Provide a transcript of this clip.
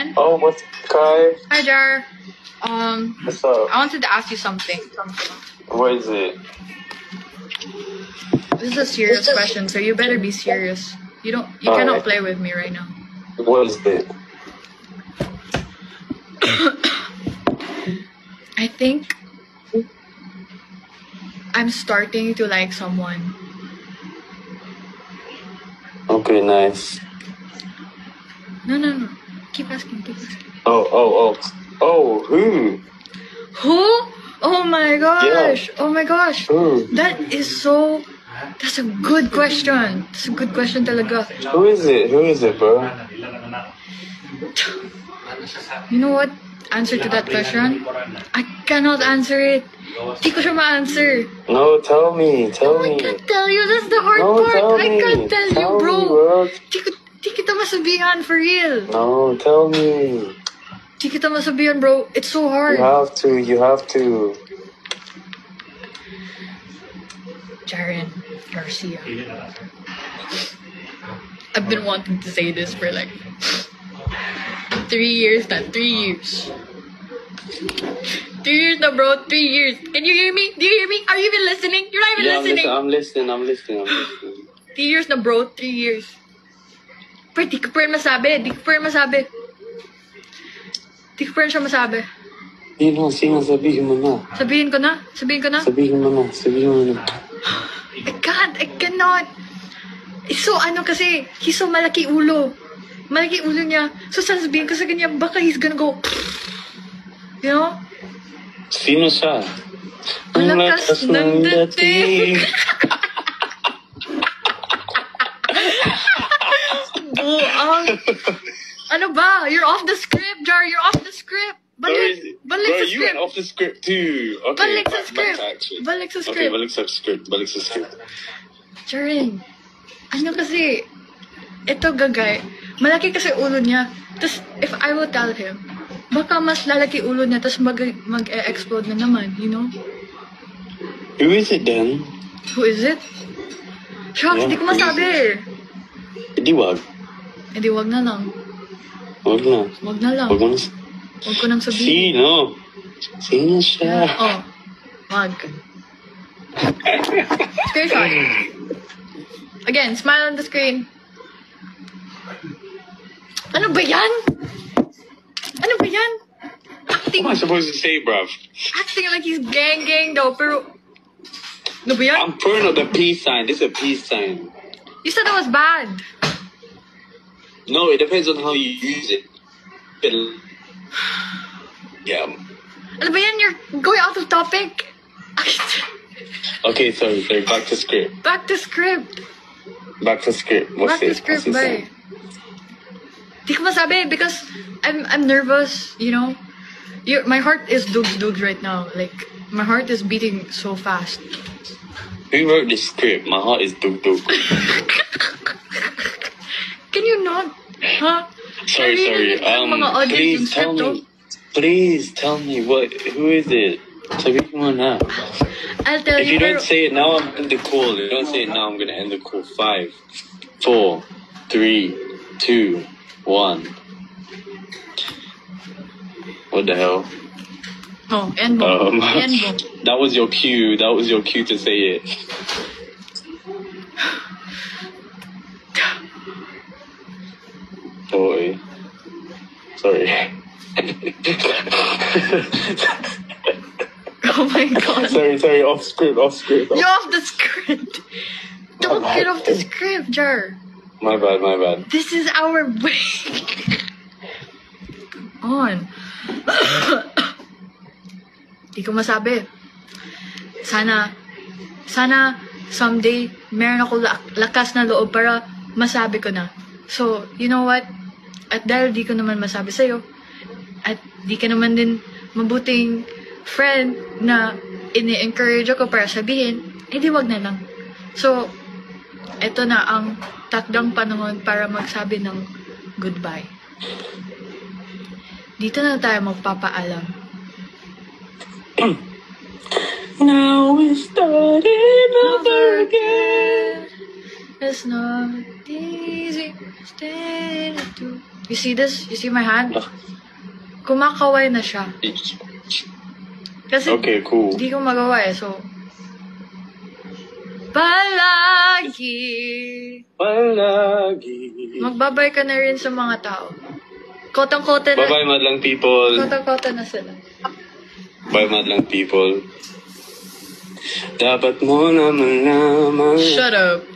again. Oh, what's Kai? Hi, Jar. What's up? I wanted to ask you something. What is it? This is a serious question, so you better be serious. You cannot play with me right now. What is it? I think I'm starting to like someone. Okay, nice. No. Keep asking. Oh, who? Who? Oh my gosh. Yeah. Oh my gosh. Who? That's a good question. That's a good question talaga. Who is it, bro? You know what? Answer to that question? I cannot answer it. Di ko siya ma-answer. No, tell me. I can't tell you. That's the hard No, part. tell I me. can't tell you, Tell bro. me, bro. Di kita masabihan, for real. No, tell me. Di kita masabihan, bro. It's so hard. You have to. Jaren Garcia. I've been wanting to say this for like 3 years now. 3 years. 3 years now, bro. 3 years. Can you hear me? Do you hear me? Are you even listening? You're not even listening. I'm listening. 3 years na, bro. 3 years. Pero di ko pa rin masabi. Di ko pa rin siya masabi. Sino, sabihin mo na. Sabihin ko na? Sabihin mo na. I cannot. So, kasi, he's so malaki ulo. Malaki ulo niya. So, sasabihin ko sa kanya, baka he's gonna go, you know? Sino siya? Ang lakas ng dating. Ano ba? You're off the script, Jar. You're off the script. Balik sa You script. went off the script too. Okay, Balik sa script. Balik sa Okay, script. balik sa script. Jaren, kasi, ito gagay, malaki kasi ulo niya. Tapos, if I will tell him, baka mas lalaki ulo niya, tapos mag-explode na naman, you know? Who is it then? Who is it? Shucks, di ko masabi. Hindi wag. Hindi, wag na lang. Wag na. Wag na lang. Wag mo na. Wag ko nang sabihin. Sino siya? Oh, wag. Screenshot. Again, smile on the screen. Ano ba yan? Acting, What am I supposed to say, bruv? acting like he's gang daw, pero... Ano ba yan? I'm putting up the peace sign. This is a peace sign. You said that was bad. No, it depends on how you use it. Yeah. Ano ba yan? You're going out of topic. Okay, sorry. Back to script. Back to script. What's it? Bye. Di ko masabi because I'm nervous, you know. My heart is dugs right now. Like, my heart is beating so fast. Who wrote this script? My heart is dug. Can you not? Huh? Sorry. Please tell me who is it? Sabihin mo na. I'll tell If you don't say it now, I'm gonna end the call. If you don't say it now, I'm gonna end the call. 5, 4, 3, 2, 1. What the hell? Oh, end mo. That was your cue. To say it. Boy. Sorry. Oh my god. Sorry, off script. You're off the script. Don't get off the script, Jar. My bad. This is our way. On. Di ko masabi. Sana someday meron ako lakas na loob para masabi ko na. So, you know what? At dahil di ko naman masabi sa'yo, at di ka naman din mabuting friend na ini-encourage ako para sabihin, di wag na lang. So, ito na ang takdang panahon para magsabi ng goodbye. Dito na tayo magpapaalam. Now we're starting over again. It's not easy staying to You see this? You see my hand? Kumakaway na siya. Kasi Okay, cool. di ko magawa eh, so... Palagi. Palagi. Magbabay ka na rin sa mga tao. Kotang-kota na. Bye-bye, madlang people. Kotang-kota na sila. Bye, madlang people. Dapat mo na malaman. Shut up.